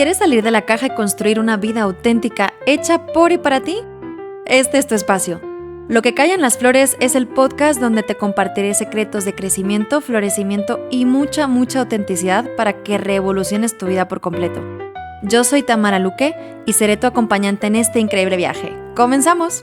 ¿Quieres salir de la caja y construir una vida auténtica, hecha por y para ti? Este es tu espacio. Lo que callan las flores es el podcast donde te compartiré secretos de crecimiento, florecimiento y mucha autenticidad para que revoluciones tu vida por completo. Yo soy Tamara Luque y seré tu acompañante en este increíble viaje. ¡Comenzamos!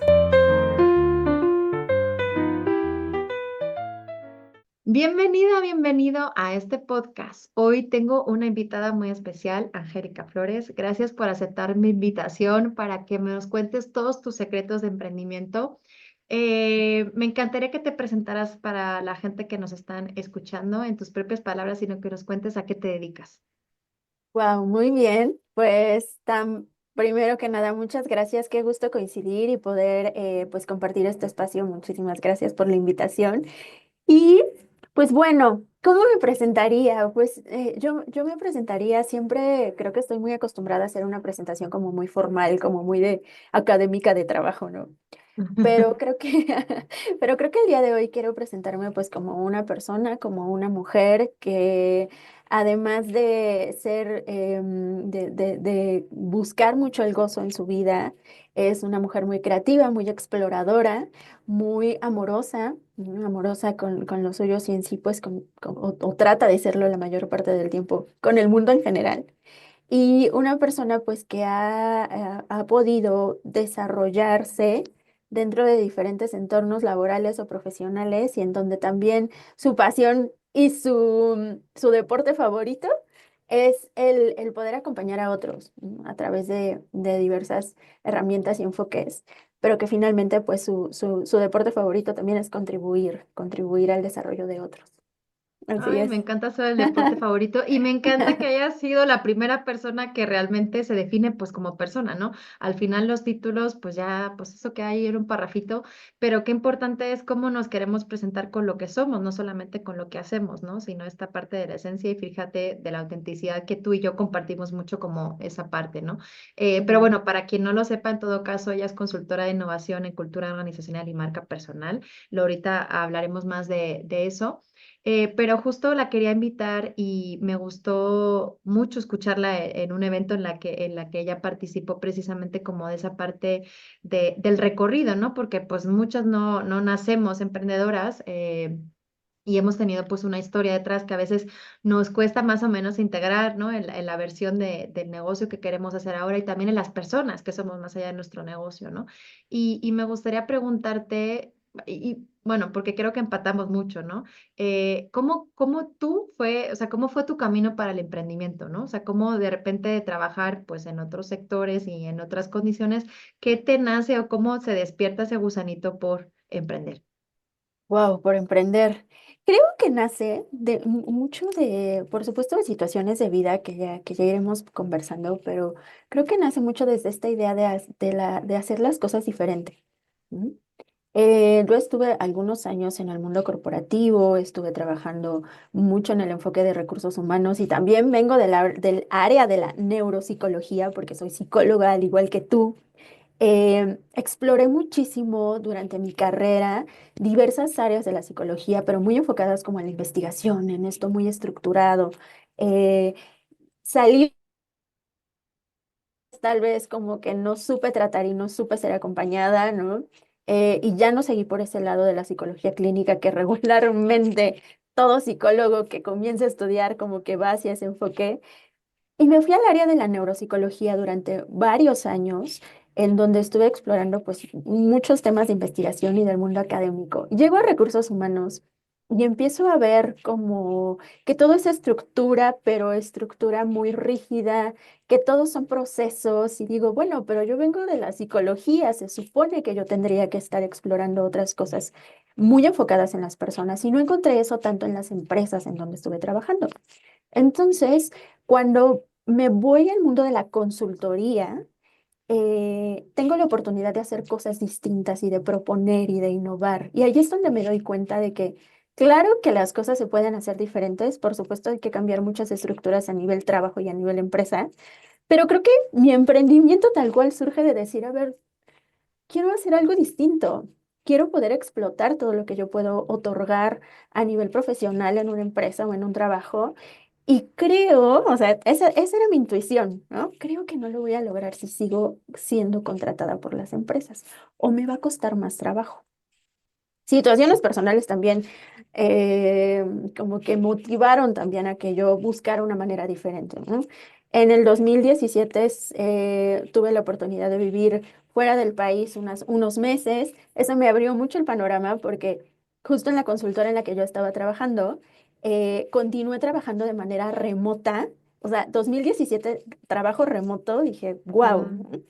Bienvenida, bienvenido a este podcast. Hoy tengo una invitada muy especial, Angélica Flores. Gracias por aceptar mi invitación para que me nos cuentes todos tus secretos de emprendimiento. Me encantaría que te presentaras para la gente que nos están escuchando en tus propias palabras, sino que nos cuentes a qué te dedicas. Wow, muy bien. Pues primero que nada, muchas gracias. Qué gusto coincidir y poder pues compartir este espacio. Muchísimas gracias por la invitación. Y pues bueno, ¿cómo me presentaría? Pues yo me presentaría siempre, creo que estoy muy acostumbrada a hacer una presentación como muy formal, como muy de académica de trabajo, ¿no? Pero creo que, pero creo que el día de hoy quiero presentarme pues como una persona, como una mujer que además de ser, de buscar mucho el gozo en su vida, es una mujer muy creativa, muy exploradora, muy amorosa, amorosa con los suyos y en sí pues o trata de serlo la mayor parte del tiempo con el mundo en general. Y una persona pues que ha podido desarrollarse dentro de diferentes entornos laborales o profesionales y en donde también su pasión y su deporte favorito es el poder acompañar a otros, ¿no? A través de diversas herramientas y enfoques, pero que finalmente pues su deporte favorito también es contribuir al desarrollo de otros. Así Ay, me es. encanta ser el deporte favorito y me encanta que hayas sido la primera persona que realmente se define pues como persona, ¿no? Al final los títulos, pues ya, pues eso que hay era un parrafito, pero qué importante es cómo nos queremos presentar con lo que somos, no solamente con lo que hacemos, ¿no? Sino esta parte de la esencia y fíjate de la autenticidad que tú y yo compartimos mucho como esa parte, ¿no? Pero Ujú. bueno, para quien no lo sepa, en todo caso, ella es consultora de innovación en cultura organizacional y marca personal. Ahorita hablaremos más de eso. Pero justo la quería invitar y me gustó mucho escucharla en un evento en la que ella participó precisamente como de esa parte del recorrido, ¿no? Porque pues muchas no nacemos emprendedoras. Y hemos tenido pues una historia detrás que a veces nos cuesta más o menos integrar, ¿no? En la versión del negocio que queremos hacer ahora y también en las personas que somos más allá de nuestro negocio, ¿no? Y me gustaría preguntarte, bueno, porque creo que empatamos mucho, ¿no? ¿Cómo tú fue, o sea, cómo fue tu camino para el emprendimiento, ¿no? O sea, cómo de repente trabajar pues en otros sectores y en otras condiciones, ¿qué te nace o cómo se despierta ese gusanito por emprender? Wow, por emprender. Creo que nace de mucho de, por supuesto, de situaciones de vida que ya iremos conversando, pero creo que nace mucho desde esta idea de hacer las cosas diferente. ¿Mm? Yo estuve algunos años en el mundo corporativo, estuve trabajando mucho en el enfoque de recursos humanos y también vengo del área de la neuropsicología porque soy psicóloga al igual que tú. Exploré muchísimo durante mi carrera diversas áreas de la psicología, pero muy enfocadas como en la investigación, en esto muy estructurado. Eh, Salí tal vez como que no supe tratar y no supe ser acompañada, ¿no? Y ya no seguí por ese lado de la psicología clínica que regularmente todo psicólogo que comienza a estudiar como que va hacia ese enfoque. Y me fui al área de la neuropsicología durante varios años, en donde estuve explorando pues muchos temas de investigación y del mundo académico. Llego a recursos humanos y empiezo a ver como que todo es estructura, pero estructura muy rígida, que todos son procesos y digo, bueno, pero yo vengo de la psicología, se supone que yo tendría que estar explorando otras cosas muy enfocadas en las personas y no encontré eso tanto en las empresas en donde estuve trabajando. Entonces, cuando me voy al mundo de la consultoría, tengo la oportunidad de hacer cosas distintas y de proponer y de innovar. Y ahí es donde me doy cuenta de que, claro que las cosas se pueden hacer diferentes, por supuesto hay que cambiar muchas estructuras a nivel trabajo y a nivel empresa, pero creo que mi emprendimiento tal cual surge de decir, a ver, quiero hacer algo distinto. Quiero poder explotar todo lo que yo puedo otorgar a nivel profesional en una empresa o en un trabajo Y creo, o sea, esa era mi intuición, ¿no? Creo que no lo voy a lograr si sigo siendo contratada por las empresas o me va a costar más trabajo. Situaciones personales también eh, como que motivaron también a que yo buscara una manera diferente, ¿no? En el 2017 tuve la oportunidad de vivir fuera del país unos meses. Eso me abrió mucho el panorama porque justo en la consultora en la que yo estaba trabajando, continué trabajando de manera remota. O sea, 2017 trabajo remoto, dije, wow. Wow.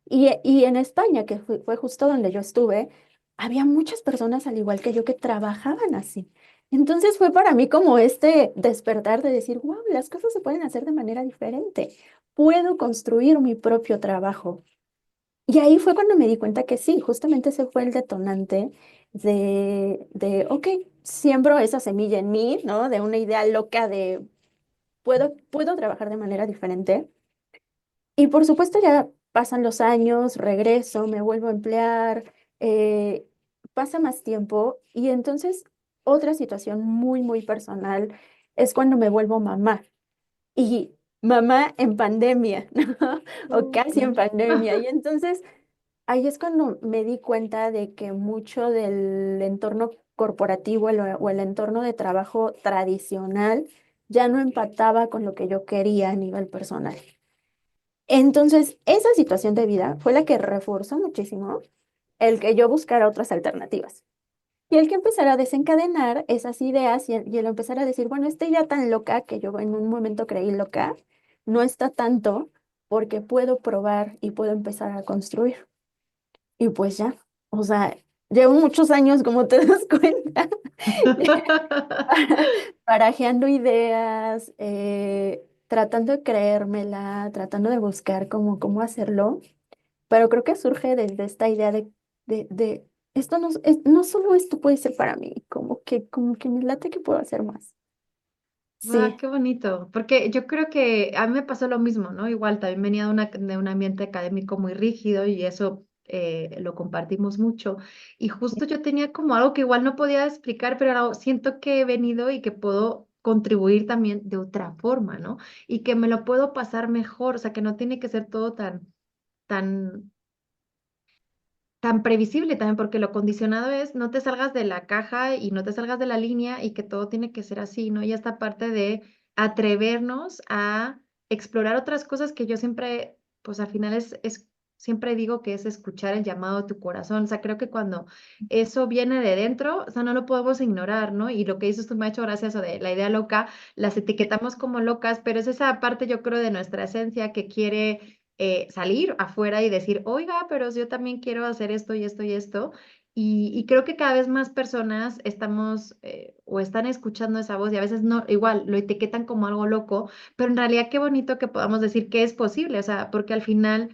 Y en España, que fue justo donde yo estuve, había muchas personas al igual que yo que trabajaban así. Entonces fue para mí como este despertar de decir, wow, las cosas se pueden hacer de manera diferente. Puedo construir mi propio trabajo. Y ahí fue cuando me di cuenta que sí, justamente ese fue el detonante ok, siembro esa semilla en mí, ¿no? De una idea loca de puedo trabajar de manera diferente. Y por supuesto ya pasan los años, regreso, me vuelvo a emplear, eh, pasa más tiempo y entonces otra situación muy, muy personal es cuando me vuelvo mamá y mamá en pandemia, ¿no? O casi en Claro. pandemia. Y entonces ahí es cuando me di cuenta de que mucho del entorno corporativo o el entorno de trabajo tradicional ya no empataba con lo que yo quería a nivel personal. Entonces, esa situación de vida fue la que reforzó muchísimo el que yo buscara otras alternativas. Y el que empezara a desencadenar esas ideas y el empezar a decir, bueno, estoy ya tan loca que yo en un momento creí loca, no está tanto porque puedo probar y puedo empezar a construir. Y pues ya, o sea, llevo muchos años, como te das cuenta, barajeando ideas, tratando de creérmela, tratando de buscar cómo hacerlo. Pero creo que surge desde esta idea de esto no solo esto puede ser para mí, como que me late que puedo hacer más. Guau, Sí, qué bonito, porque yo creo que a mí me pasó lo mismo, ¿no? Igual también venía de un ambiente académico muy rígido y eso lo compartimos mucho. Y justo yo tenía como algo que igual no podía explicar, pero ahora siento que he venido y que puedo contribuir también de otra forma, ¿no? Y que me lo puedo pasar mejor, o sea, que no tiene que ser todo tan tan previsible también, porque lo condicionado es no te salgas de la caja y no te salgas de la línea y que todo tiene que ser así, ¿no? Y esta parte de atrevernos a explorar otras cosas que yo siempre, pues al final siempre digo que es escuchar el llamado de tu corazón. O sea, creo que cuando eso viene de dentro, o sea, no lo podemos ignorar, ¿no? Y lo que dices tú me ha hecho gracia eso de la idea loca, las etiquetamos como locas, pero es esa parte, yo creo, de nuestra esencia que quiere salir afuera y decir, oiga, pero yo también quiero hacer esto y esto y esto. Y creo que cada vez más personas estamos o están escuchando esa voz y a veces no, igual lo etiquetan como algo loco, pero en realidad qué bonito que podamos decir que es posible, o sea, porque al final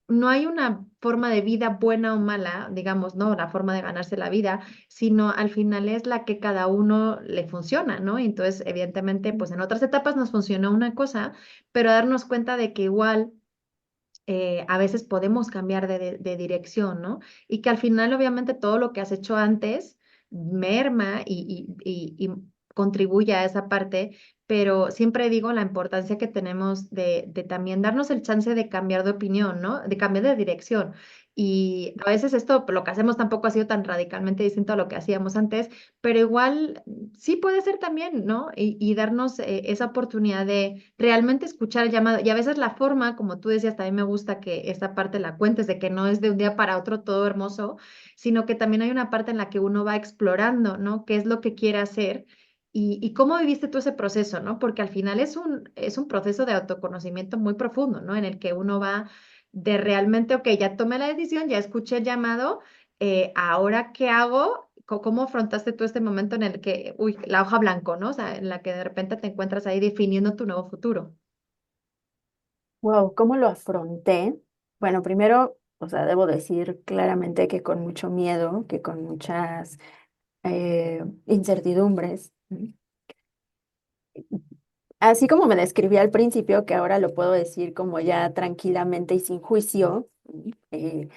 no hay una forma de vida buena o mala, digamos, ¿no? La forma de ganarse la vida, sino al final es la que cada uno le funciona, ¿no? Y entonces, evidentemente, pues en otras etapas nos funcionó una cosa, pero darnos cuenta de que igual a veces podemos cambiar de dirección, ¿no? Y que al final, obviamente, todo lo que has hecho antes merma y contribuye a esa parte, pero siempre digo la importancia que tenemos de también darnos el chance de cambiar de opinión, ¿no? De cambiar de dirección. Y a veces esto, lo que hacemos tampoco ha sido tan radicalmente distinto a lo que hacíamos antes, pero igual sí puede ser también, ¿no? Y darnos esa oportunidad de realmente escuchar el llamado. Y a veces la forma, como tú decías, también me gusta que esta parte la cuentes, de que no es de un día para otro todo hermoso, sino que también hay una parte en la que uno va explorando, ¿no? ¿Qué es lo que quiere hacer? Y cómo viviste tú ese proceso, ¿no? Porque al final es un proceso de autoconocimiento muy profundo, ¿no? En el que uno va de realmente, ok, ya tomé la decisión, ya escuché el llamado, ahora ¿qué hago? ¿Cómo afrontaste tú este momento en el que, uy, la hoja blanco, ¿no? O sea, en la que de repente te encuentras ahí definiendo tu nuevo futuro. wow, ¿cómo lo afronté? Bueno, primero, o sea, debo decir claramente que con mucho miedo, que con muchas incertidumbres. Así como me describí al principio, que ahora lo puedo decir como ya tranquilamente y sin juicio, eh,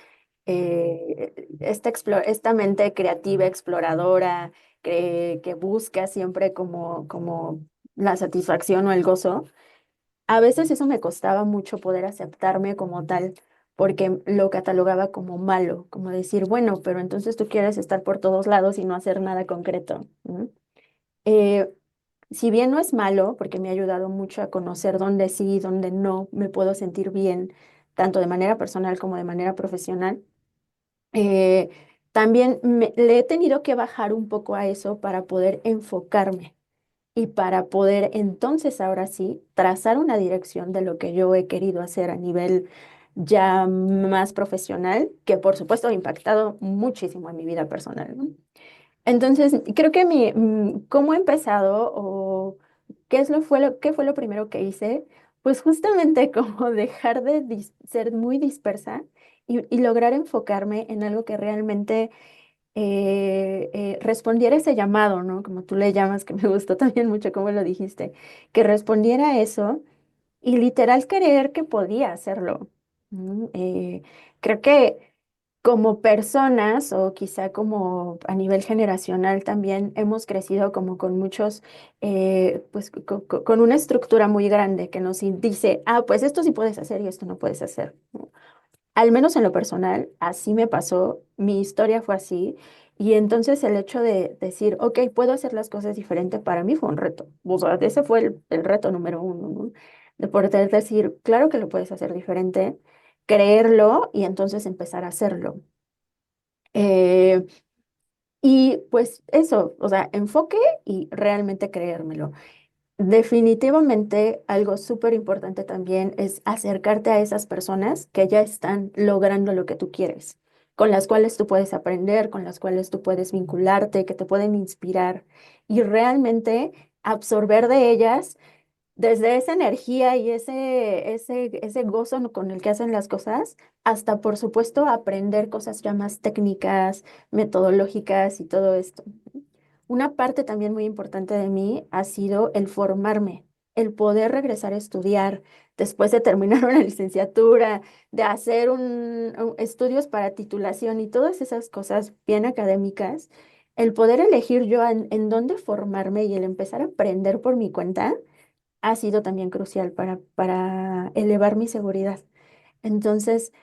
esta mente creativa, exploradora, que busca siempre como la satisfacción o el gozo, a veces eso me costaba mucho poder aceptarme como tal, porque lo catalogaba como malo, como decir, bueno, pero entonces tú quieres estar por todos lados y no hacer nada concreto, ¿no? Eh, si bien no es malo, porque me ha ayudado mucho a conocer dónde sí y dónde no me puedo sentir bien, tanto de manera personal como de manera profesional, eh, también le he tenido que bajar un poco a eso para poder enfocarme y para poder entonces ahora sí trazar una dirección de lo que yo he querido hacer a nivel ya más profesional, que por supuesto ha impactado muchísimo en mi vida personal, ¿no? Entonces, creo que cómo he empezado o qué fue lo primero que hice, pues justamente como dejar de ser muy dispersa y lograr enfocarme en algo que realmente respondiera a ese llamado, ¿no? Como tú le llamas, que me gustó también mucho cómo lo dijiste, que respondiera a eso y literal creer que podía hacerlo. ¿No? Creo que como personas o quizá como a nivel generacional también hemos crecido como con muchos, pues con una estructura muy grande que nos dice, ah, pues esto sí puedes hacer y esto no puedes hacer. ¿No? Al menos en lo personal, así me pasó, mi historia fue así, y entonces el hecho de decir, ok, puedo hacer las cosas diferente, para mí fue un reto. O sea, ese fue el reto número uno, ¿no? De poder decir, claro que lo puedes hacer diferente, creerlo y entonces empezar a hacerlo. Eh, y pues eso, o sea, enfoque y realmente creérmelo. Definitivamente algo súper importante también es acercarte a esas personas que ya están logrando lo que tú quieres, con las cuales tú puedes aprender, con las cuales tú puedes vincularte, que te pueden inspirar y realmente absorber de ellas desde esa energía y ese gozo con el que hacen las cosas, hasta por supuesto aprender cosas ya más técnicas, metodológicas y todo esto. Una parte también muy importante de mí ha sido el formarme, el poder regresar a estudiar después de terminar una licenciatura, de hacer estudios para titulación y todas esas cosas bien académicas, el poder elegir yo en dónde formarme y el empezar a aprender por mi cuenta ha sido también crucial para elevar mi seguridad. Entonces,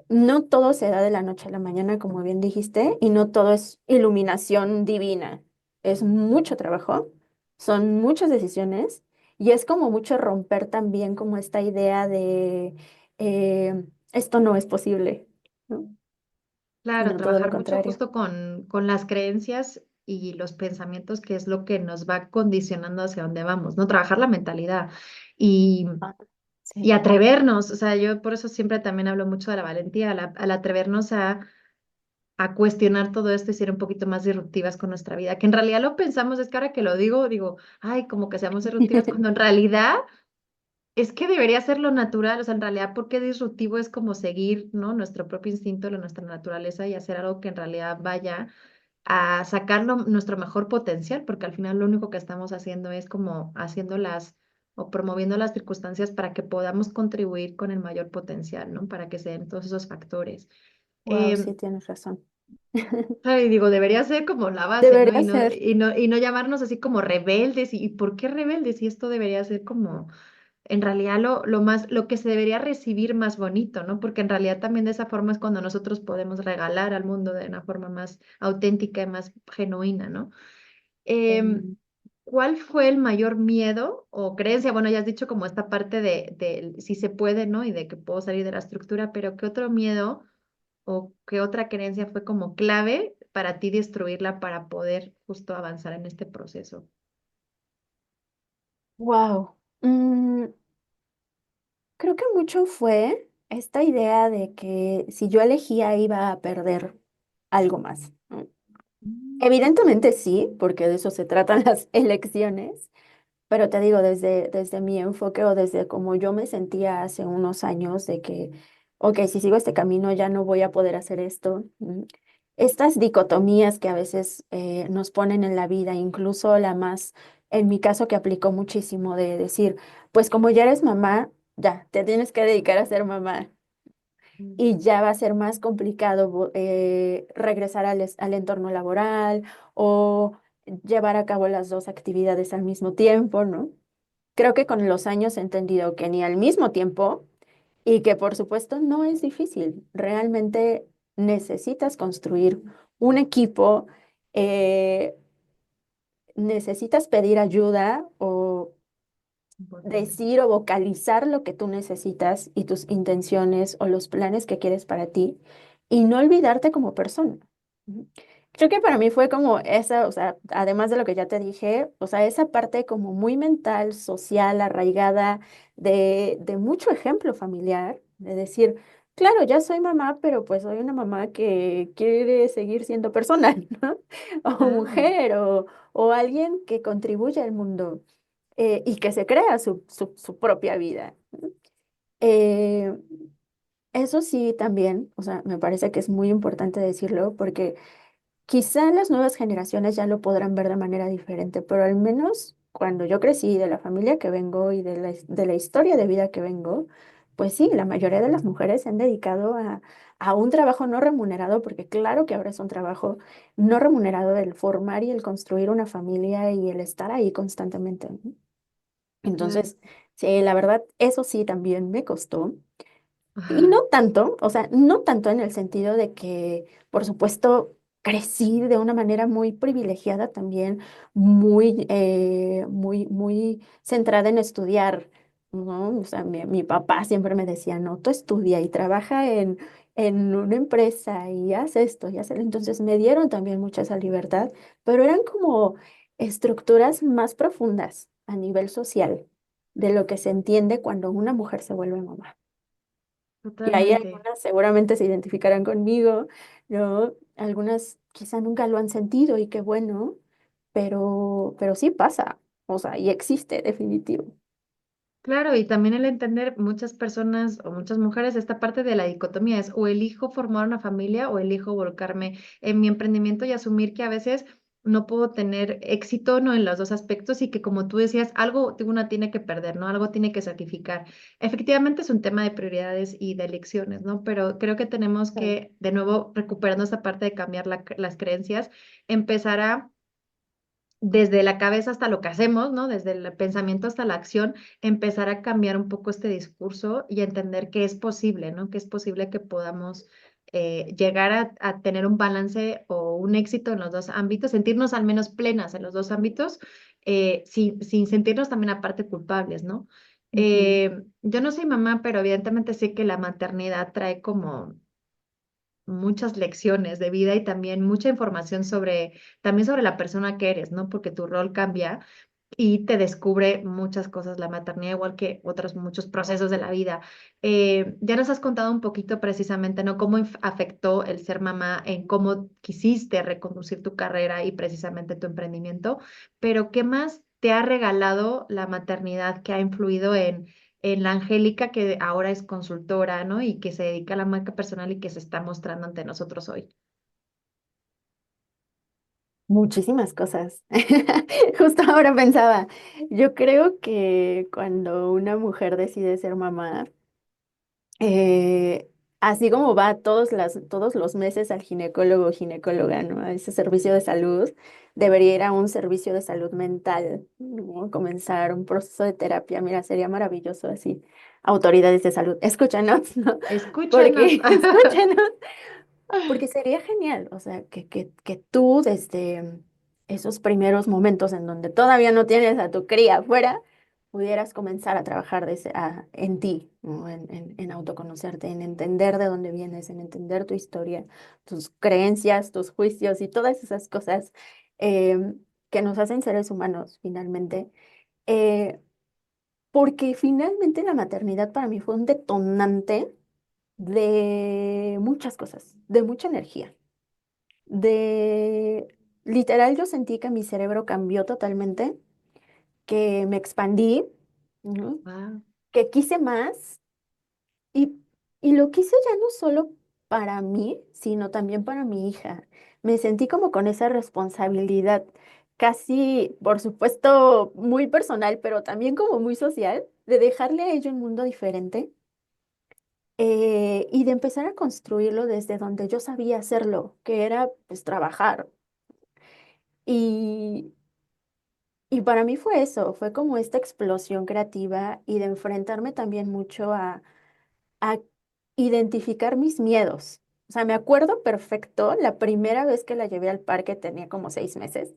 no todo se da de la noche a la mañana, como bien dijiste, y no todo es iluminación divina. Es mucho trabajo, son muchas decisiones y es como mucho romper también como esta idea de esto no es posible, ¿no? Claro, Sino todo lo trabajar mucho contrario. justo con las creencias y los pensamientos, que es lo que nos va condicionando hacia dónde vamos, ¿no? Trabajar la mentalidad y, Ah, y sí. atrevernos, o sea, yo por eso siempre también hablo mucho de la valentía, al atrevernos a cuestionar todo esto y ser un poquito más disruptivas con nuestra vida, que en realidad lo pensamos, es que ahora que lo digo, ay, como que seamos disruptivas, cuando en realidad es que debería ser lo natural, o sea, en realidad, porque disruptivo es como seguir, ¿no? Nuestro propio instinto, nuestra naturaleza y hacer algo que en realidad vaya a sacar nuestro mejor potencial, porque al final lo único que estamos haciendo es como haciéndolas o promoviendo las circunstancias para que podamos contribuir con el mayor potencial, ¿no? Para que se den todos esos factores. Wow, Em, sí, tienes razón. Claro, y digo, debería ser como la base, ¿no? Debería ser. Y no llamarnos así como rebeldes. ¿Y por qué rebeldes? Y esto debería ser como, en realidad, lo que se debería recibir más bonito, ¿no? Porque en realidad también de esa forma es cuando nosotros podemos regalar al mundo de una forma más auténtica y más genuina, ¿no? Em, em, ¿Cuál fue el mayor miedo o creencia? Bueno, ya has dicho como esta parte de si se puede, ¿no? Y de que puedo salir de la estructura, pero ¿qué otro miedo o qué otra creencia fue como clave para ti destruirla para poder justo avanzar en este proceso? wow. Creo que mucho fue esta idea de que si yo elegía iba a perder algo más, ¿no? Mm, Evidentemente sí, porque de eso se tratan las elecciones, pero te digo, desde mi enfoque o desde como yo me sentía hace unos años de que, ok, si sigo este camino ya no voy a poder hacer esto. Estas dicotomías que a veces nos ponen en la vida, incluso la más, en mi caso que aplicó muchísimo de decir, pues como ya eres mamá, ya, te tienes que dedicar a ser mamá mm, y ya va a ser más complicado regresar al entorno laboral o llevar a cabo las dos actividades al mismo tiempo, ¿no? Creo que con los años he entendido que ni al mismo tiempo y que por supuesto no es difícil. Realmente necesitas construir un equipo, eh, necesitas pedir ayuda o Importante. decir o vocalizar lo que tú necesitas y tus intenciones o los planes que quieres para ti y no olvidarte como persona. Ujú. Creo que para mí fue como esa, o sea, además de lo que ya te dije, o sea, esa parte como muy mental, social, arraigada, de mucho ejemplo familiar, de decir, claro, ya soy mamá, pero pues soy una mamá que quiere seguir siendo persona, ¿no? O Claro. mujer, o alguien que contribuye al mundo y que se crea su propia vida. Eh, Eso sí, también, o sea, me parece que es muy importante decirlo porque quizá las nuevas generaciones ya lo podrán ver de manera diferente, pero al menos cuando yo crecí, de la familia que vengo y de la historia de vida que vengo, pues sí, la mayoría de las mujeres se han dedicado a un trabajo no remunerado, porque claro que ahora es un trabajo no remunerado el formar y el construir una familia y el estar ahí constantemente, ¿no? Claro. Entonces, sí, la verdad, eso sí también me costó. Y no Ajá. tanto, o sea, no tanto en el sentido de que, por supuesto, crecí de una manera muy privilegiada también, muy centrada en estudiar, ¿no? O sea, mi papá siempre me decía, no, tú estudia y trabaja en una empresa y haz esto y haz esto. Entonces me dieron también mucha esa libertad, pero eran como estructuras más profundas a nivel social de lo que se entiende cuando una mujer se vuelve mamá. Y ahí Totalmente. algunas seguramente se identificarán conmigo, ¿no? Algunas quizá nunca lo han sentido y qué bueno, pero sí pasa, o sea, y existe, definitivo. Claro, y también el entender muchas personas o muchas mujeres, esta parte de la dicotomía es o elijo formar una familia o elijo volcarme en mi emprendimiento y asumir que a veces no puedo tener éxito, ¿no? En los dos aspectos y que como tú decías, algo una tiene que perder, ¿no? Algo tiene que sacrificar. Efectivamente es un tema de prioridades y de elecciones, ¿no? Pero creo que tenemos Sí. que, de nuevo, recuperando esta parte de cambiar las creencias, empezar a desde la cabeza hasta lo que hacemos, ¿no? Desde el pensamiento hasta la acción, empezar a cambiar un poco este discurso y a entender que es posible, ¿no? Que es posible que podamos llegar a tener un balance o un éxito en los dos ámbitos, sentirnos al menos plenas en los dos ámbitos, sin sentirnos también aparte culpables, ¿no? Ujú. Yo no soy mamá, pero evidentemente sé que la maternidad trae como muchas lecciones de vida y también mucha información también sobre la persona que eres, ¿no? Porque tu rol cambia y te descubre muchas cosas la maternidad, igual que otros muchos procesos de la vida. Ya nos has contado un poquito precisamente, ¿no? Cómo afectó el ser mamá en cómo quisiste reconducir tu carrera y precisamente tu emprendimiento, pero ¿qué más te ha regalado la maternidad que ha influido en la Angélica que ahora es consultora, ¿no? Y que se dedica a la marca personal y que se está mostrando ante nosotros hoy? Muchísimas cosas. Justo ahora pensaba, yo creo que cuando una mujer decide ser mamá, eh, así como va todos los meses al ginecólogo o ginecóloga, ¿no? A ese servicio de salud, debería ir a un servicio de salud mental, ¿no? Comenzar un proceso de terapia. Mira, sería maravilloso así. Autoridades de salud, escúchanos, ¿no? Escúchanos. Porque, escúchanos, porque sería genial, o sea, que tú desde esos primeros momentos en donde todavía no tienes a tu cría afuera, pudieras comenzar a trabajar en ti, ¿no? En autoconocerte, en entender de dónde vienes, en entender tu historia, tus creencias, tus juicios y todas esas cosas que nos hacen seres humanos finalmente. Eh, Porque finalmente la maternidad para mí fue un detonante de muchas cosas, de mucha energía, de literal yo sentí que mi cerebro cambió totalmente, que me expandí, ¿no? Wow. Que quise más y, y lo quise ya no solo para mí, sino también para mi hija. Me sentí como con esa responsabilidad, casi, por supuesto, muy personal, pero también como muy social, de dejarle a ella un mundo diferente y de empezar a construirlo desde donde yo sabía hacerlo, que era pues trabajar. Y para mí fue eso, fue como esta explosión creativa y de enfrentarme también mucho a identificar mis miedos. O sea, me acuerdo perfecto la primera vez que la llevé al parque, tenía como 6 meses,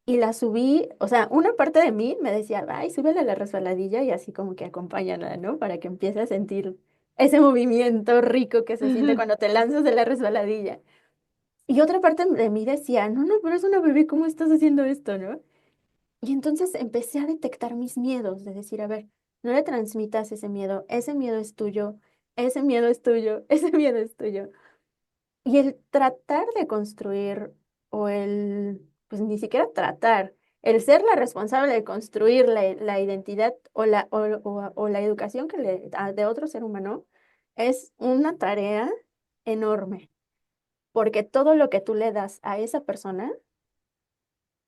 y la subí, o sea, una parte de mí me decía, ay, súbela a la resbaladilla y así como que acompáñala, ¿no? Para que empiece a sentir ese movimiento rico que se siente cuando te lanzas de la resbaladilla. Y otra parte de mí decía, no, no, pero es una bebé, ¿cómo estás haciendo esto, no? Y entonces empecé a detectar mis miedos, de decir, a ver, no le transmitas ese miedo es tuyo, ese miedo es tuyo, ese miedo es tuyo. Y el tratar de construir, o pues ni siquiera tratar, el ser la responsable de construir la identidad o la educación de otro ser humano, es una tarea enorme, porque todo lo que tú le das a esa persona,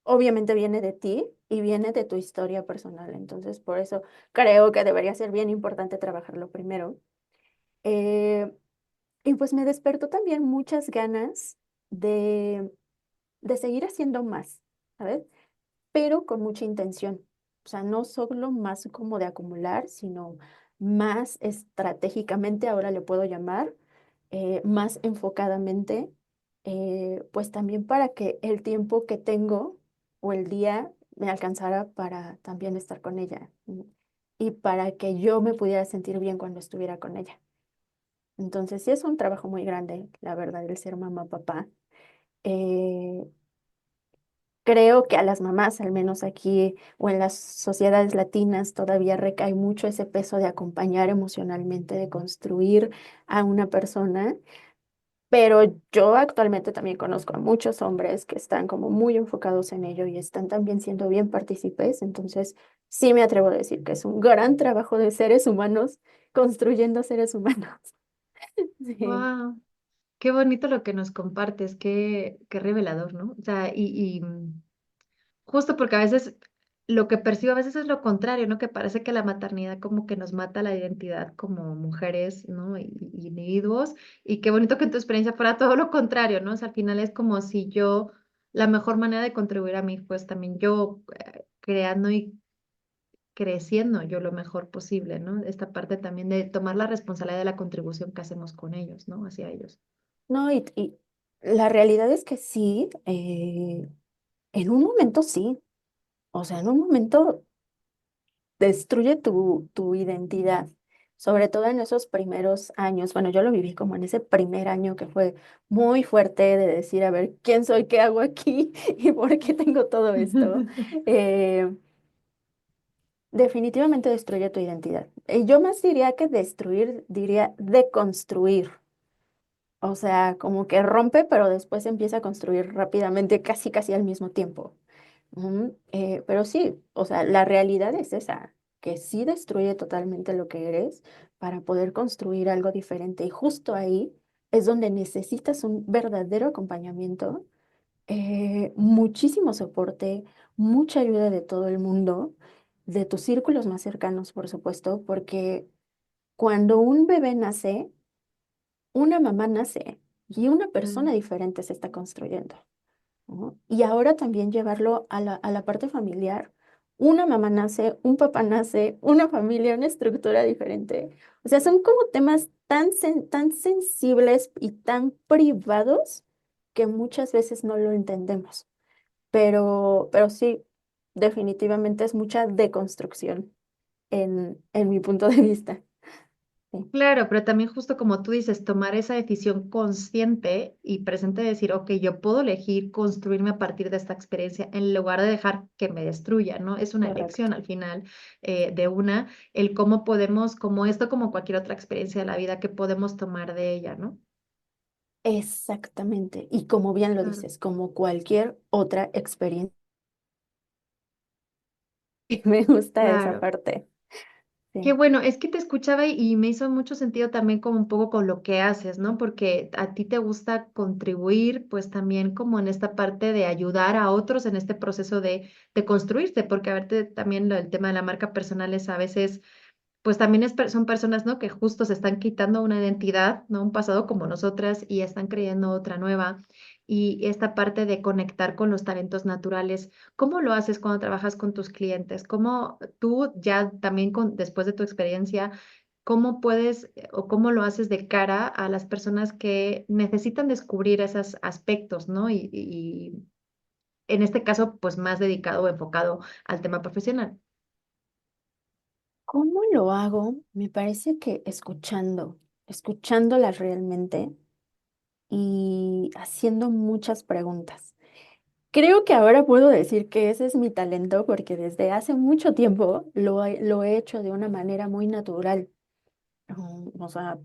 obviamente viene de ti y viene de tu historia personal. Entonces, por eso creo que debería ser bien importante trabajarlo primero. Eh, y pues me despertó también muchas ganas de, de seguir haciendo más, ¿sabes? Pero con mucha intención. O sea, no solo más como de acumular, sino más estratégicamente, ahora le puedo llamar, más enfocadamente, pues también para que el tiempo que tengo o el día me alcanzara para también estar con ella, y para que yo me pudiera sentir bien cuando estuviera con ella. Entonces, sí es un trabajo muy grande, la verdad, el ser mamá, papá. Eh, Creo que a las mamás, al menos aquí o en las sociedades latinas, todavía recae mucho ese peso de acompañar emocionalmente, de construir a una persona. Pero yo actualmente también conozco a muchos hombres que están como muy enfocados en ello y están también siendo bien partícipes. Entonces, sí me atrevo a decir que es un gran trabajo de seres humanos construyendo seres humanos. Sí, Wow, qué bonito lo que nos compartes, qué revelador, ¿no? O sea, justo porque a veces lo que percibo a veces es lo contrario, ¿no? Que parece que la maternidad como que nos mata la identidad como mujeres, ¿no? Y individuos. Y qué bonito que en tu experiencia fuera todo lo contrario, ¿no? O sea, al final es como si yo, la mejor manera de contribuir a mí, pues también yo creando y creciendo yo lo mejor posible, ¿no? Esta parte también de tomar la responsabilidad de la contribución que hacemos con ellos, ¿no? Hacia ellos. no, y la realidad es que sí, en un momento sí, o sea, en un momento destruye tu identidad, sobre todo en esos primeros años. Bueno, yo lo viví como en ese primer año que fue muy fuerte de decir, a ver, ¿quién soy? ¿Qué hago aquí? ¿Y por qué tengo todo esto? Eh, Definitivamente destruye tu identidad. Y yo más diría que destruir, diría deconstruir. O sea, como que rompe, pero después empieza a construir rápidamente, casi, casi al mismo tiempo. Pero sí, o sea, la realidad es esa, que sí destruye totalmente lo que eres para poder construir algo diferente. Y justo ahí es donde necesitas un verdadero acompañamiento, muchísimo soporte, mucha ayuda de todo el mundo, de tus círculos más cercanos, por supuesto, porque cuando un bebé nace, una mamá nace y una persona Claro. diferente se está construyendo, ¿no? Y ahora también llevarlo a la parte familiar. Una mamá nace, un papá nace, una familia, una estructura diferente. O sea, son como temas tan sensibles y tan privados que muchas veces no lo entendemos. Pero sí, definitivamente es mucha deconstrucción en mi punto de vista. Sí, Claro, pero también justo como tú dices, tomar esa decisión consciente y presente de decir, ok, yo puedo elegir construirme a partir de esta experiencia en lugar de dejar que me destruya, ¿no? Es una correcto. elección al final de el cómo podemos, como esto, como cualquier otra experiencia de la vida, que podemos tomar de ella, ¿no? Exactamente. Y como bien lo Claro. dices, como cualquier otra experiencia. Me gusta esa Claro. parte. Qué Sí, bueno, es que te escuchaba y me hizo mucho sentido también como un poco con lo que haces, ¿no? Porque a ti te gusta contribuir, pues también como en esta parte de ayudar a otros en este proceso de construirte, porque a verte también el tema de la marca personal es a veces pues también son personas, ¿no? Que justo se están quitando una identidad, ¿no? Un pasado como nosotras y están creyendo otra nueva. y esta parte de conectar con los talentos naturales. ¿Cómo lo haces cuando trabajas con tus clientes? ¿Cómo tú ya también después de tu experiencia, cómo puedes o cómo lo haces de cara a las personas que necesitan descubrir esos aspectos, ¿no? Y en este caso, pues más dedicado o enfocado al tema profesional. ¿Cómo lo hago? Me parece que escuchándolas realmente y haciendo muchas preguntas. Creo que ahora puedo decir que ese es mi talento porque desde hace mucho tiempo lo he hecho de una manera muy natural. O sea,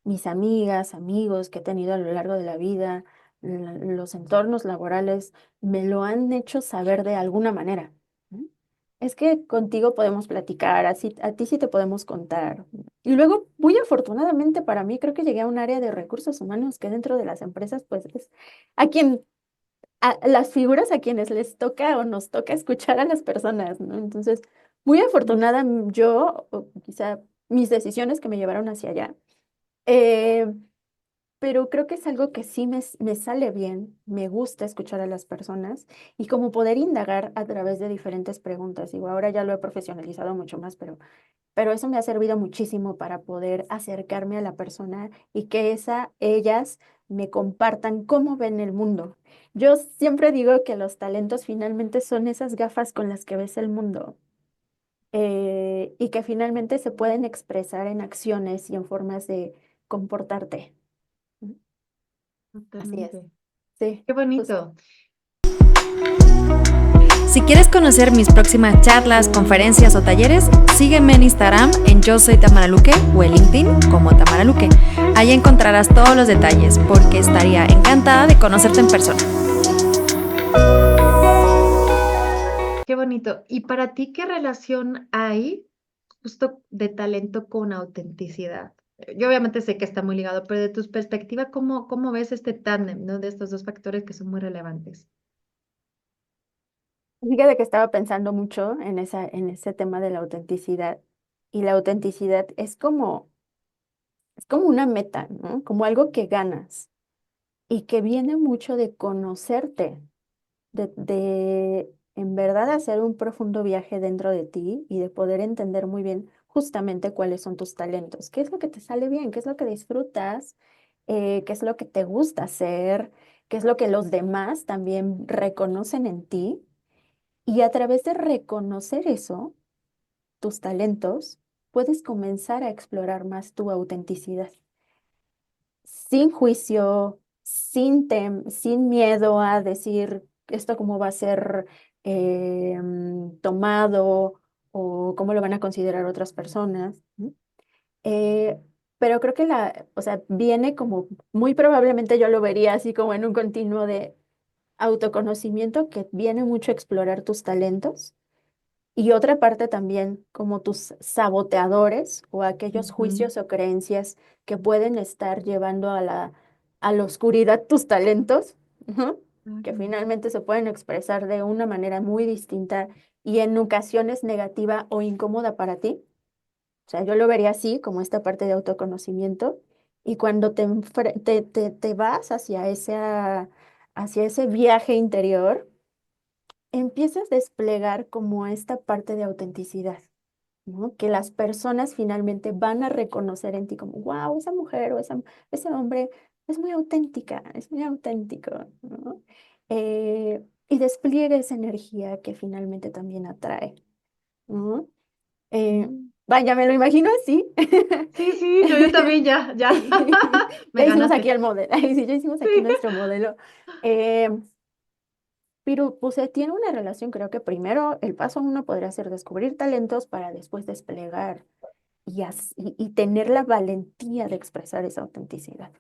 mis amigas, amigos que he tenido a lo largo de la vida, los entornos laborales, me lo han hecho saber de alguna manera. ¿No? Es que contigo podemos platicar, así, a ti sí te podemos contar. Y luego, muy afortunadamente para mí, creo que llegué a un área de recursos humanos que dentro de las empresas, pues es a quien, a las figuras a quienes les toca o nos toca escuchar a las personas, ¿no? Entonces, muy afortunada yo, o quizá mis decisiones que me llevaron hacia allá. Eh, pero creo que es algo que sí me sale bien, me gusta escuchar a las personas y como poder indagar a través de diferentes preguntas. Digo, ahora ya lo he profesionalizado mucho más, pero eso me ha servido muchísimo para poder acercarme a la persona y que ellas me compartan cómo ven el mundo. Yo siempre digo que los talentos finalmente son esas gafas con las que ves el mundo. Y que finalmente se pueden expresar en acciones y en formas de comportarte. Así es. Totalmente. Sí, Qué justo. bonito. Si quieres conocer mis próximas charlas, conferencias o talleres, sígueme en Instagram en Yo Soy Tamara Luque o en LinkedIn como Tamara Luque. Ahí encontrarás todos los detalles porque estaría encantada de conocerte en persona. Qué bonito. ¿Y para ti qué relación hay justo de talento con autenticidad? Yo obviamente sé que está muy ligado, pero de tu perspectiva, ¿cómo ves este tándem, ¿no? De estos dos factores que son muy relevantes. Fíjate que estaba pensando mucho en ese tema de la autenticidad. Y la autenticidad es como una meta, ¿no? Como algo que ganas y que viene mucho de conocerte, de en verdad hacer un profundo viaje dentro de ti y de poder entender muy bien justamente cuáles son tus talentos, qué es lo que te sale bien, qué es lo que disfrutas, qué es lo que te gusta hacer, qué es lo que los demás también reconocen en ti. Y a través de reconocer eso, tus talentos, puedes comenzar a explorar más tu autenticidad sin juicio, sin miedo a decir esto cómo va a ser tomado o cómo lo van a considerar otras personas. ¿No? Eh, pero creo que o sea, viene como, muy probablemente yo lo vería así como en un continuo de autoconocimiento que viene mucho a explorar tus talentos. Y otra parte también, como tus saboteadores o aquellos Ujú. juicios o creencias que pueden estar llevando a la oscuridad tus talentos, ujú, que Claro. finalmente se pueden expresar de una manera muy distinta y en ocasiones negativa o incómoda para ti. O sea, yo lo vería así, como esta parte de autoconocimiento. Y cuando te vas hacia ese viaje interior, empiezas a desplegar como esta parte de autenticidad, ¿no? Que las personas finalmente van a reconocer en ti como, wow, esa mujer o ese hombre es muy auténtica, es muy auténtico, ¿no? Y despliega esa energía que finalmente también atrae, ¿no? Mm. Vaya, me lo imagino así. Sí, sí, yo también ya, me Ya hicimos aquí ganaste. el modelo, ay, sí, ya hicimos aquí Sí. nuestro modelo. Eh, Pero pues tiene una relación, creo que primero el paso uno podría ser descubrir talentos para después desplegar y tener la valentía de expresar esa autenticidad.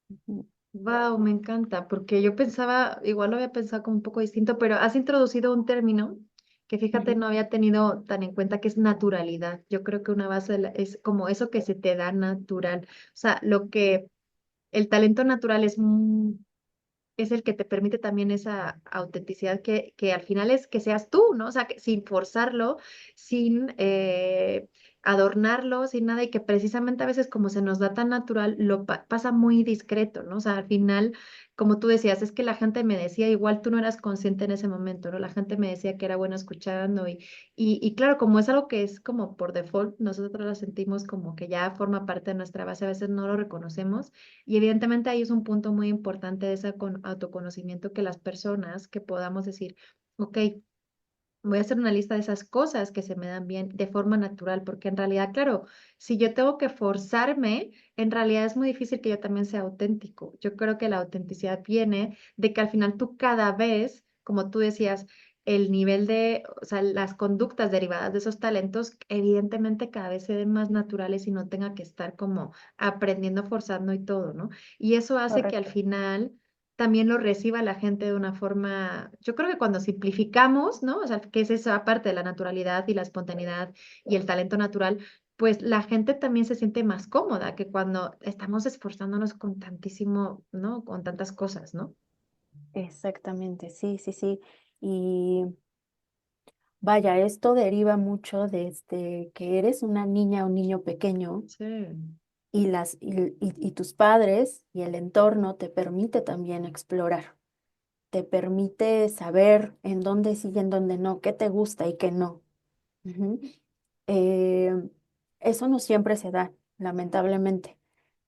Ujú. Wow, me encanta, porque yo pensaba, igual lo había pensado como un poco distinto, pero has introducido un término que fíjate Ujú. no había tenido tan en cuenta que es naturalidad. Yo creo que una base es como eso que se te da natural. O sea, lo que el talento natural es el que te permite también esa autenticidad que al final es que seas tú, ¿no? O sea, que sin forzarlo, sin adornarlo, sin nada, y que precisamente a veces como se nos da tan natural, pasa muy discreto, ¿no? O sea, al final, como tú decías, es que la gente me decía, igual tú no eras consciente en ese momento, ¿no? La gente me decía que era bueno escuchando y claro, como es algo que es como por default, nosotros lo sentimos como que ya forma parte de nuestra base, a veces no lo reconocemos y evidentemente ahí es un punto muy importante de ese autoconocimiento que las personas que podamos decir, ok, voy a hacer una lista de esas cosas que se me dan bien de forma natural, porque en realidad, claro, si yo tengo que forzarme, en realidad es muy difícil que yo también sea auténtico. Yo creo que la autenticidad viene de que al final tú cada vez, como tú decías, el nivel de, o sea, las conductas derivadas de esos talentos, evidentemente cada vez se den más naturales y no tenga que estar como aprendiendo, forzando y todo, ¿no? Y eso hace que al Correcto. final también lo reciba la gente de una forma, yo creo que cuando simplificamos, ¿no? O sea, que es esa parte de la naturalidad y la espontaneidad y el talento natural, pues la gente también se siente más cómoda que cuando estamos esforzándonos con tantísimo, ¿no? Con tantas cosas, ¿no? Exactamente, sí, sí, sí. Y vaya, esto deriva mucho desde que eres una niña o niño pequeño Sí. y, y tus padres y el entorno te permite también explorar, te permite saber en dónde sí y en dónde no, qué te gusta y qué no. Ujú. Eh, Eso no siempre se da, lamentablemente.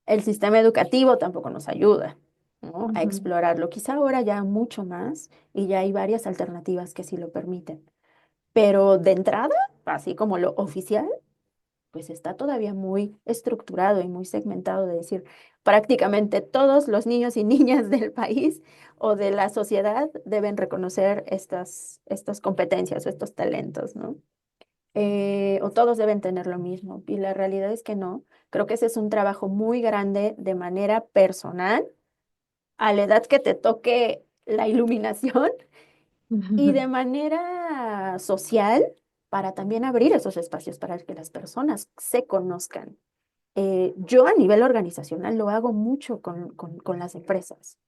El sistema educativo tampoco nos ayuda, ¿no? A Ujú. explorarlo. Quizá ahora ya mucho más y ya hay varias alternativas que sí lo permiten. Pero de entrada, así como lo oficial, pues está todavía muy estructurado y muy segmentado de decir, prácticamente todos los niños y niñas del país o de la sociedad deben reconocer estas competencias o estos talentos, ¿no? O todos deben tener lo mismo. Y la realidad es que no. Creo que ese es un trabajo muy grande de manera personal, a la edad que te toque la iluminación y de manera social para también abrir esos espacios para que las personas se conozcan. Yo a nivel organizacional lo hago mucho con las empresas,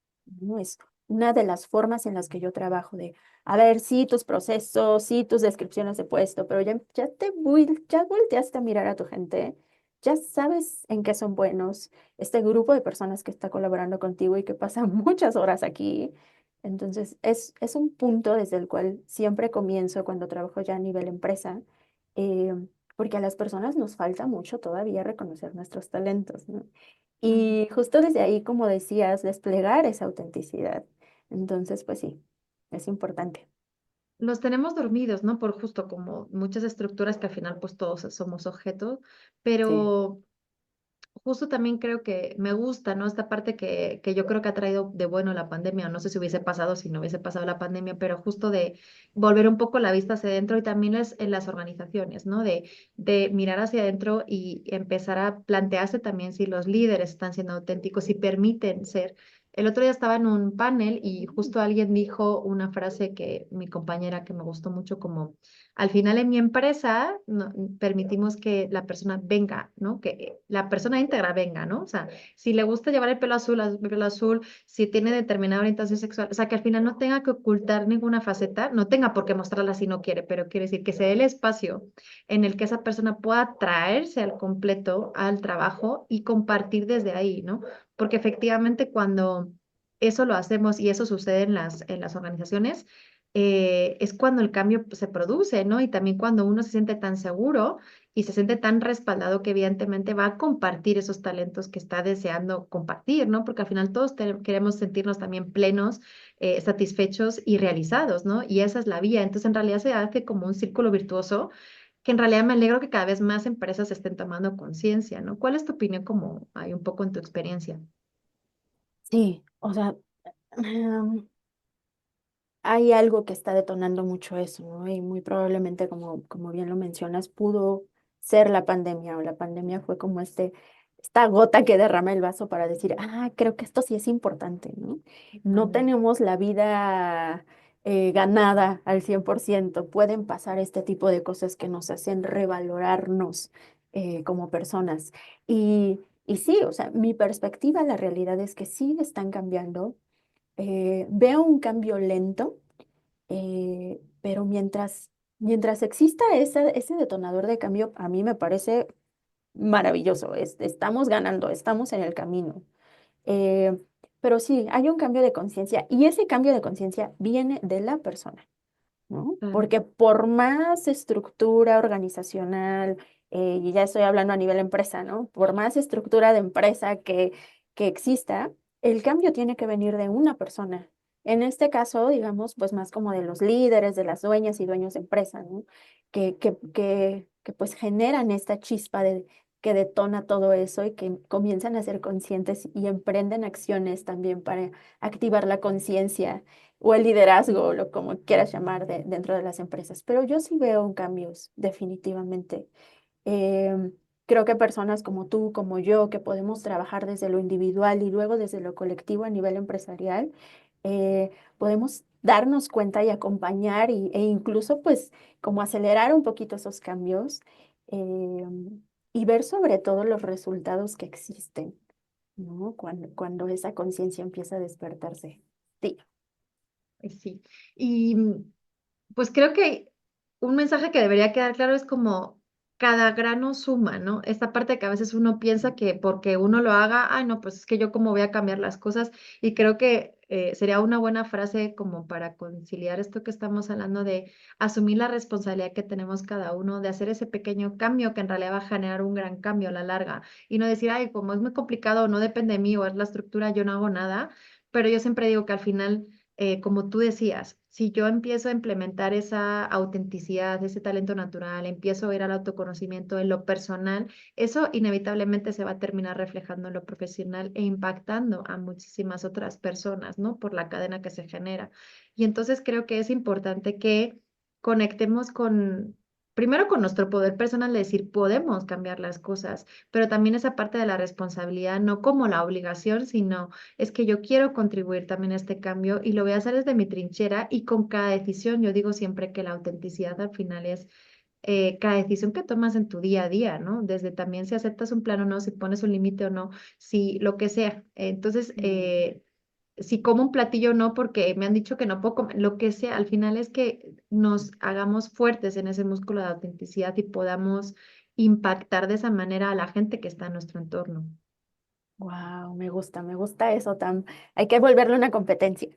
¿no? Es una de las formas en las que yo trabajo de, a ver, sí, tus procesos, sí, tus descripciones de puesto, pero ya volteaste a mirar a tu gente, ya sabes en qué son buenos, este grupo de personas que está colaborando contigo y que pasa muchas horas aquí. Entonces, es un punto desde el cual siempre comienzo cuando trabajo ya a nivel empresa. eh, Porque a las personas nos falta mucho todavía reconocer nuestros talentos, ¿no? Y justo desde ahí, como decías, desplegar esa autenticidad. Entonces, pues sí, es importante. Los tenemos dormidos, ¿no? Por justo como muchas estructuras que al final pues todos somos objetos, Sí. pero justo también creo que me gusta, ¿no? Esta parte que yo creo que ha traído de bueno la pandemia, no sé si hubiese pasado si no hubiese pasado la pandemia, pero justo de volver un poco la vista hacia adentro y también en las organizaciones, ¿no? De mirar hacia adentro y empezar a plantearse también si los líderes están siendo auténticos y permiten ser. El otro día estaba en un panel y justo alguien dijo una frase que mi compañera que me gustó mucho como al final en mi empresa permitimos que la persona venga, ¿no? Que la persona íntegra venga, ¿no? O sea, si le gusta llevar el pelo azul, si tiene determinada orientación sexual, o sea, que al final no tenga que ocultar ninguna faceta, no tenga por qué mostrarla si no quiere, pero quiere decir que se dé el espacio en el que esa persona pueda traerse al completo al trabajo y compartir desde ahí, ¿no? Porque efectivamente cuando eso lo hacemos y eso sucede en las organizaciones, es cuando el cambio pues, se produce, ¿no? Y también cuando uno se siente tan seguro y se siente tan respaldado que evidentemente va a compartir esos talentos que está deseando compartir, ¿no? Porque al final todos queremos sentirnos también plenos, satisfechos y realizados, ¿no? Y esa es la vía. Entonces, en realidad se hace como un círculo virtuoso que en realidad me alegro que cada vez más empresas estén tomando conciencia, ¿no? ¿Cuál es tu opinión como hay un poco en tu experiencia? Sí, o sea, hay algo que está detonando mucho eso, ¿no? Y muy probablemente, como bien lo mencionas, pudo ser la pandemia o la pandemia fue como esta gota que derrama el vaso para decir, ah, creo que esto sí es importante, ¿no? No Mm, tenemos la vida ganada al 100%. Pueden pasar este tipo de cosas que nos hacen revalorarnos como personas. Y sí, o sea, mi perspectiva, la realidad es que sí están cambiando. Veo un cambio lento, pero mientras Mientras exista ese detonador de cambio, a mí me parece maravilloso. Estamos ganando, estamos en el camino. Eh, pero sí, hay un cambio de conciencia y ese cambio de conciencia viene de la persona, ¿no? Claro. Porque por más estructura organizacional, y ya estoy hablando a nivel empresa, ¿no? Por más estructura de empresa que exista, el cambio tiene que venir de una persona. En este caso, digamos, pues más como de los líderes, de las dueñas y dueños de empresa, ¿no? Que pues generan esta chispa que detona todo eso y que comienzan a ser conscientes y emprenden acciones también para activar la conciencia o el liderazgo, lo como quieras llamar, dentro de las empresas. Pero yo sí veo cambios, definitivamente. Em, Creo que personas como tú, como yo, que podemos trabajar desde lo individual y luego desde lo colectivo a nivel empresarial, podemos darnos cuenta y acompañar e incluso pues como acelerar un poquito esos cambios, y ver sobre todo los resultados que existen, ¿no? Cuando esa conciencia empieza a despertarse. Sí. Sí. Y pues creo que un mensaje que debería quedar claro es como cada grano suma, ¿no? Esta parte que a veces uno piensa que porque uno lo haga, ay, no, pues es que yo cómo voy a cambiar las cosas. Y creo que sería una buena frase como para conciliar esto que estamos hablando de asumir la responsabilidad que tenemos cada uno, de hacer ese pequeño cambio que en realidad va a generar un gran cambio a la larga. Y no decir, ay, como es muy complicado, no depende de mí o es la estructura, yo no hago nada. Pero yo siempre digo que al final como tú decías, si yo empiezo a implementar esa autenticidad, ese talento natural, empiezo a ir al autoconocimiento en lo personal, eso inevitablemente se va a terminar reflejando en lo profesional e impactando a muchísimas otras personas, ¿no? Por la cadena que se genera. Y entonces creo que es importante que conectemos con, primero con nuestro poder personal, de decir, podemos cambiar las cosas, pero también esa parte de la responsabilidad, no como la obligación, sino es que yo quiero contribuir también a este cambio y lo voy a hacer desde mi trinchera y con cada decisión. Yo digo siempre que la autenticidad al final es cada decisión que tomas en tu día a día, ¿no? Desde también si aceptas un plan o no, si pones un límite o no, si lo que sea. Entonces, Mm. si como un platillo o no, porque me han dicho que no puedo comer, lo que sea, al final es que nos hagamos fuertes en ese músculo de autenticidad y podamos impactar de esa manera a la gente que está en nuestro entorno. Wow, me gusta eso, Tam. Hay que volverlo una competencia.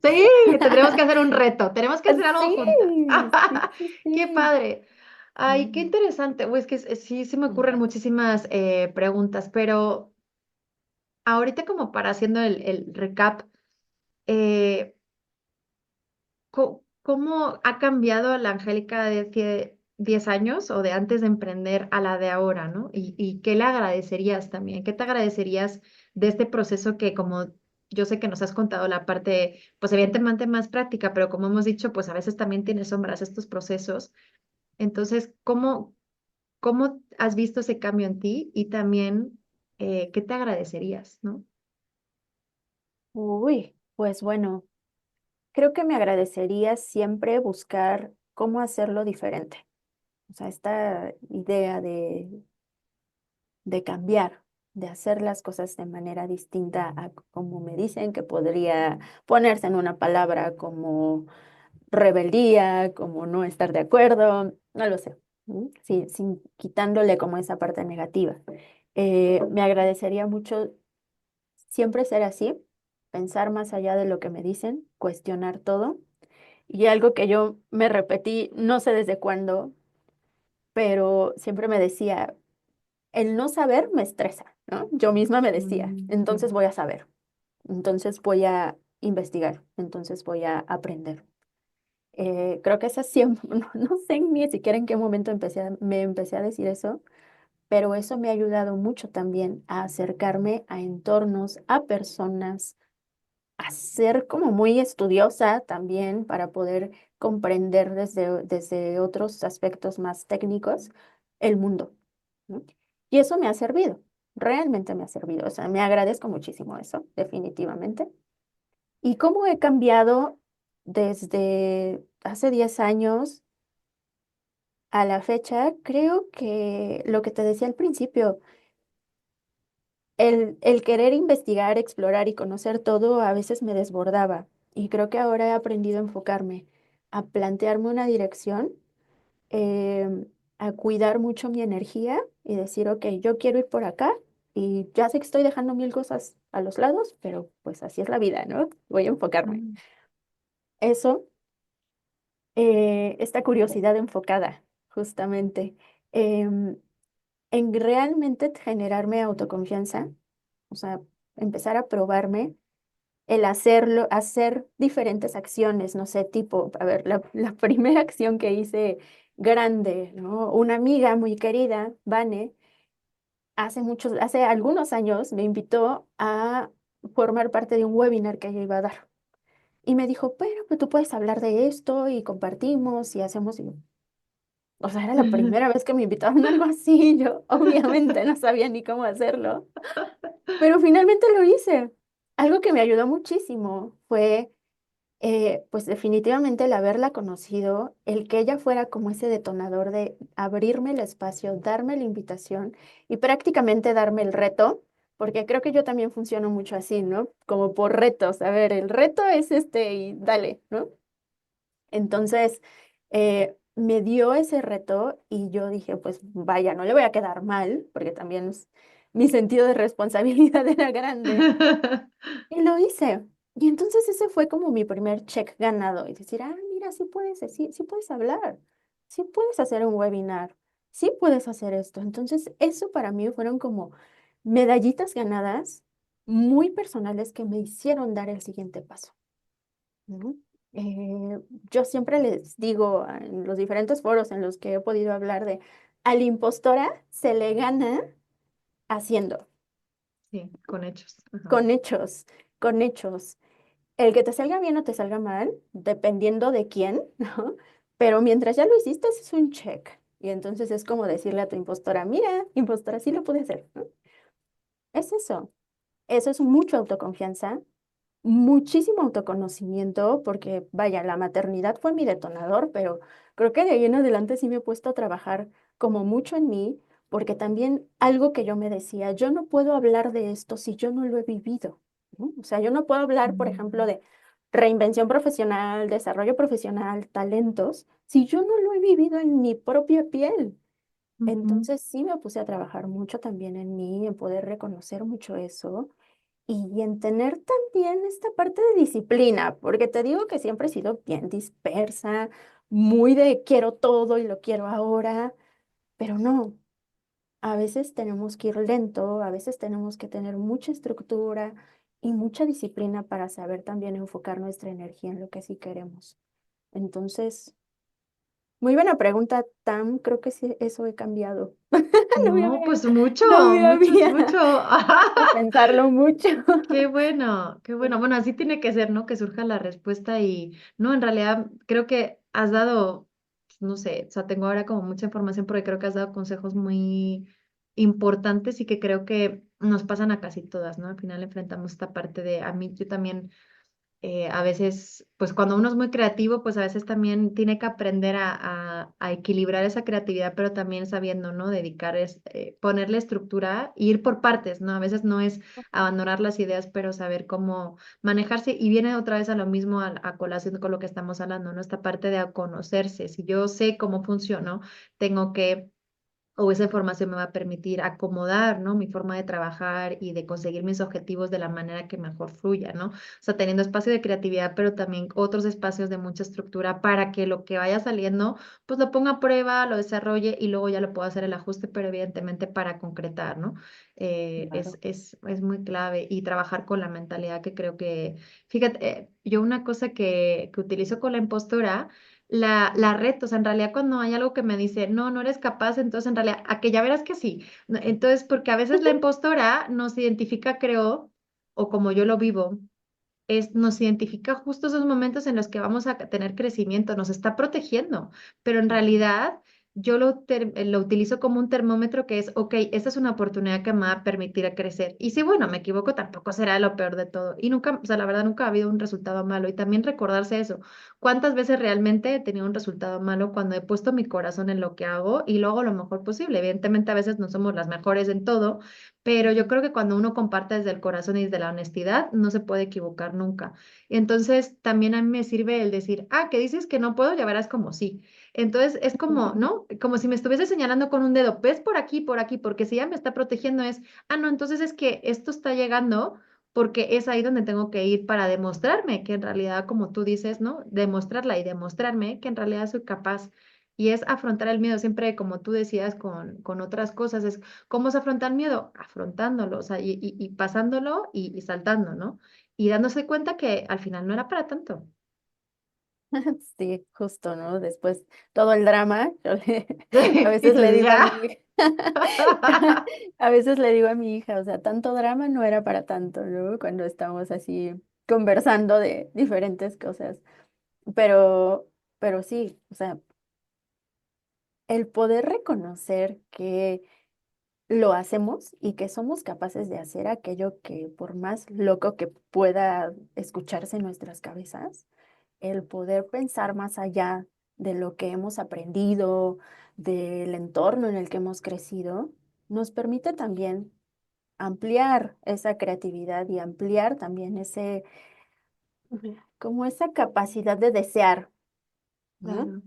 Sí, tendremos que hacer un reto, tenemos que hacer algo Sí, juntas. sí, sí, Qué sí. padre. Ay, qué Mm, interesante. Uy, es que sí, se me me ocurren encanta. muchísimas preguntas, pero ahorita como para haciendo el recap, eh, ¿cómo ha cambiado la Angélica de 10 años o de antes de emprender a la de ahora, ¿no? Y qué le agradecerías también? ¿Qué te agradecerías de este proceso que como yo sé que nos has contado la parte, pues evidentemente más práctica, pero como hemos dicho, pues a veces también tiene sombras estos procesos. Entonces, ¿cómo has visto ese cambio en ti? Y también, ¿qué te agradecerías, no? Uy, pues bueno, creo que me agradecería siempre buscar cómo hacerlo diferente. O sea, esta idea de cambiar, de hacer las cosas de manera distinta a como me dicen que podría ponerse en una palabra como rebeldía, como no estar de acuerdo, no lo sé, ¿no? Sí, sin quitándole como esa parte negativa. Me agradecería mucho siempre ser así, pensar más allá de lo que me dicen, cuestionar todo. Y algo que yo me repetí, no sé desde cuándo, pero siempre me decía, el no saber me estresa, ¿no? Yo misma me decía, Mm, entonces sí. voy a saber, entonces voy a investigar, entonces voy a aprender. Creo que esa siempre, no sé ni siquiera en qué momento me empecé a decir eso, pero eso me ha ayudado mucho también a acercarme a entornos, a personas, a ser como muy estudiosa también para poder comprender desde otros aspectos más técnicos el mundo, ¿no? Y eso me ha servido, realmente me ha servido, o sea, me agradezco muchísimo eso, definitivamente. ¿Y cómo he cambiado desde hace 10 años a la fecha? Creo que lo que te decía al principio, el querer investigar, explorar y conocer todo a veces me desbordaba. Y creo que ahora he aprendido a enfocarme, a plantearme una dirección a cuidar mucho mi energía y decir, ok, yo quiero ir por acá y ya sé que estoy dejando mil cosas a los lados, pero pues así es la vida, ¿no? Voy a enfocarme. Mm. Eso, esta curiosidad enfocada, justamente, em, en realmente generarme autoconfianza, o sea, empezar a probarme el hacerlo, hacer diferentes acciones, no sé, tipo, a ver, la primera acción que hice grande, ¿no? Una amiga muy querida, Vane, hace algunos años me invitó a formar parte de un webinar que ella iba a dar. Y me dijo, pero pues tú puedes hablar de esto y compartimos y hacemos. O sea, era la primera vez que me invitaban a algo así. Yo obviamente no sabía ni cómo hacerlo, pero finalmente lo hice. Algo que me ayudó muchísimo fue pues definitivamente el haberla conocido, el que ella fuera como ese detonador de abrirme el espacio, darme la invitación y prácticamente darme el reto, porque creo que yo también funciono mucho así, ¿no? Como por retos. A ver, el reto es este y dale, ¿no? Entonces, me dio ese reto y yo dije, pues vaya, no le voy a quedar mal, porque también mi sentido de responsabilidad era grande. Y lo hice. Y entonces ese fue como mi primer check ganado. Y decir, ah, mira, sí puedes hablar, sí puedes hacer un webinar, sí puedes hacer esto. Entonces eso para mí fueron como medallitas ganadas muy personales que me hicieron dar el siguiente paso, ¿no? Eh, yo siempre les digo en los diferentes foros en los que he podido hablar de, a la impostora se le gana haciendo, Sí, con hechos. Ajá. con hechos, con hechos. El que te salga bien o te salga mal, dependiendo de quién, ¿no? Pero mientras ya lo hiciste, ese es un check. Y entonces es como decirle a tu impostora, mira, impostora, sí lo pude hacer, ¿no? Es eso. Eso es mucha autoconfianza, muchísimo autoconocimiento, porque vaya, la maternidad fue mi detonador, pero creo que de ahí en adelante sí me he puesto a trabajar como mucho en mí, porque también algo que yo me decía, yo no puedo hablar de esto si yo no lo he vivido, ¿no? O sea, yo no puedo hablar, por ejemplo, Mm. de reinvención profesional, desarrollo profesional, talentos, si yo no lo he vivido en mi propia piel. Ujú. Entonces sí me puse a trabajar mucho también en mí, en poder reconocer mucho eso y en tener también esta parte de disciplina, porque te digo que siempre he sido bien dispersa, muy de quiero todo y lo quiero ahora, pero no, a veces tenemos que ir lento, a veces tenemos que tener mucha estructura y mucha disciplina para saber también enfocar nuestra energía en lo que sí queremos. Entonces, muy buena pregunta, Tam, creo que sí, eso he cambiado. No me No, había, pues mucho, no me mucho, es había mucho. puesto a pensarlo mucho. Qué bueno, qué bueno. Sí. Bueno, así tiene que ser, ¿no? Que surja la respuesta y no, en realidad creo que has dado, no sé, o sea, tengo ahora como mucha información porque creo que has dado consejos muy importantes y que creo que nos pasan a casi todas, ¿no? Al final enfrentamos esta parte de, a mí, yo también a veces, pues cuando uno es muy creativo, pues a veces también tiene que aprender a equilibrar esa creatividad, pero también sabiendo, ¿no? Dedicar, ponerle estructura e ir por partes, ¿no? A veces no es abandonar las ideas, pero saber cómo manejarse. Y viene otra vez a lo mismo, a colación con lo que estamos hablando, ¿no? Esta parte de conocerse. Si yo sé cómo funciono, tengo que o esa información me va a permitir acomodar, ¿no? Mi forma de trabajar y de conseguir mis objetivos de la manera que mejor fluya, ¿no? O sea, teniendo espacio de creatividad, pero también otros espacios de mucha estructura para que lo que vaya saliendo, pues lo ponga a prueba, lo desarrolle y luego ya lo puedo hacer el ajuste, pero evidentemente para concretar, ¿no? Claro. Es muy clave y trabajar con la mentalidad que creo que, fíjate, yo una cosa que utilizo con la impostora, la reto, o sea, en realidad cuando hay algo que me dice, no, no eres capaz, entonces en realidad, a que ya verás que sí. Entonces, porque a veces la impostora nos identifica, creo, o como yo lo vivo, nos identifica justo esos momentos en los que vamos a tener crecimiento, nos está protegiendo, pero en Ujú. realidad yo lo utilizo como un termómetro que es, ok, esta es una oportunidad que me va a permitir crecer. Y si, bueno, me equivoco, tampoco será lo peor de todo. Y nunca, o sea, la verdad, nunca ha habido un resultado malo. Y también recordarse eso. ¿Cuántas veces realmente he tenido un resultado malo cuando he puesto mi corazón en lo que hago y lo hago lo mejor posible? Evidentemente, a veces no somos las mejores en todo, pero yo creo que cuando uno comparte desde el corazón y desde la honestidad, no se puede equivocar nunca. Entonces, también a mí me sirve el decir, que dices que no puedo, ya verás como sí. Entonces, es como, ¿no? Como si me estuviese señalando con un dedo, ves por aquí, porque si ella me está protegiendo es, no, entonces es que esto está llegando porque es ahí donde tengo que ir para demostrarme que en realidad, como tú dices, ¿no? Demostrarla y demostrarme que en realidad soy capaz. Y es afrontar el miedo, siempre como tú decías con otras cosas, es cómo se afronta el miedo, afrontándolo, o sea, y pasándolo y saltando, ¿no? Y dándose cuenta que al final no era para tanto. Sí, justo, ¿no? Después todo el drama, a Y veces tú le dices, digo a mi hija, a veces le digo a mi hija, o sea, tanto drama no era para tanto, ¿no? Cuando estamos así conversando de diferentes cosas. Pero, pero sí, o sea, el poder reconocer que lo hacemos y que somos capaces de hacer aquello que por más loco que pueda escucharse en nuestras cabezas, el poder pensar más allá de lo que hemos aprendido, del entorno en el que hemos crecido, nos permite también ampliar esa creatividad y ampliar también como esa capacidad de desear, ¿no? claro,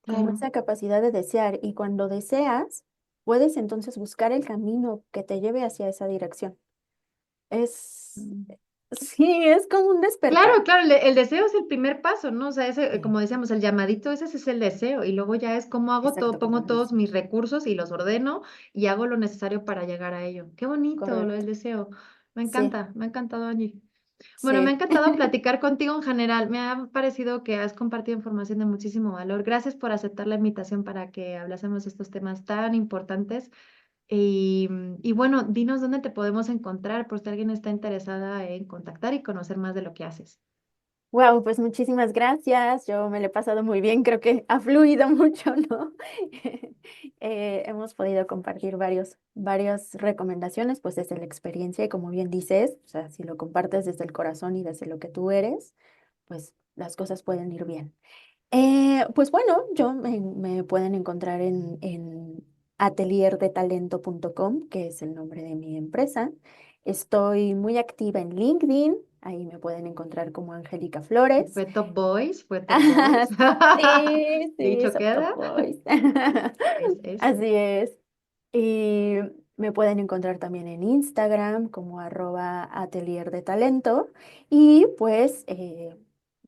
Como claro. esa capacidad de desear. Y cuando deseas, puedes entonces buscar el camino que te lleve hacia esa dirección. Es, Mm. sí, es como un despertar. Claro, claro, el deseo es el primer paso, ¿no? O sea, ese, Sí, como decíamos, el llamadito, ese es el deseo, y luego ya es cómo hago todo, exacto, como pongo lo todos dices. mis recursos y los ordeno y hago lo necesario para llegar a ello. Qué bonito lo del Correcto. deseo. Me Sí, encanta, me ha encantado, Angie. Bueno, me ha sí. encantado platicar contigo en general. Me ha parecido que has compartido información de muchísimo valor. Gracias por aceptar la invitación para que hablásemos de estos temas tan importantes. Y bueno, dinos dónde te podemos encontrar por si alguien está interesada en contactar y conocer más de lo que haces. Wow, pues muchísimas gracias. Yo me lo he pasado muy bien, creo que ha fluido mucho, ¿no? Hemos podido compartir varias recomendaciones, pues desde la experiencia y como bien dices, o sea, si lo compartes desde el corazón y desde lo que tú eres, pues las cosas pueden ir bien. Pues bueno, me pueden encontrar en atelierdetalento.com, que es el nombre de mi empresa. Estoy muy activa en LinkedIn, ahí me pueden encontrar como Angélica Flores. Fue Top Boys, fue Top Boys. Sí, sí, Dicho Soft Top queda. Boys. Es eso. Así es. Y me pueden encontrar también en Instagram como @atelier de talento. Y pues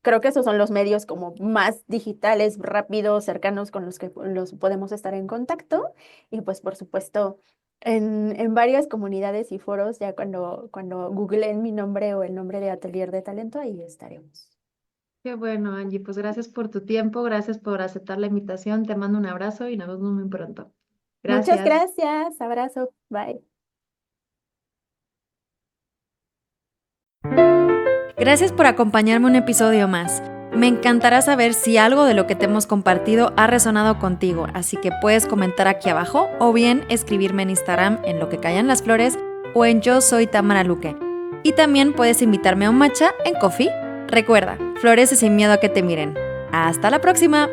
creo que esos son los medios como más digitales, rápidos, cercanos con los que los podemos estar en contacto. Y pues por supuesto en varias comunidades y foros, ya cuando googleen mi nombre o el nombre de Atelier de Talento, ahí estaremos. Qué bueno, Angie. Pues gracias por tu tiempo, gracias por aceptar la invitación. Te mando un abrazo y nos vemos muy pronto. Muchas Gracias. gracias. Abrazo. Bye. Gracias por acompañarme un episodio más. Me encantará saber si algo de lo que te hemos compartido ha resonado contigo, así que puedes comentar aquí abajo o bien escribirme en Instagram en Lo que callan las flores o en Yo soy Tamara Luque. Y también puedes invitarme a un matcha en Coffee. Recuerda, florece sin miedo a que te miren. ¡Hasta la próxima!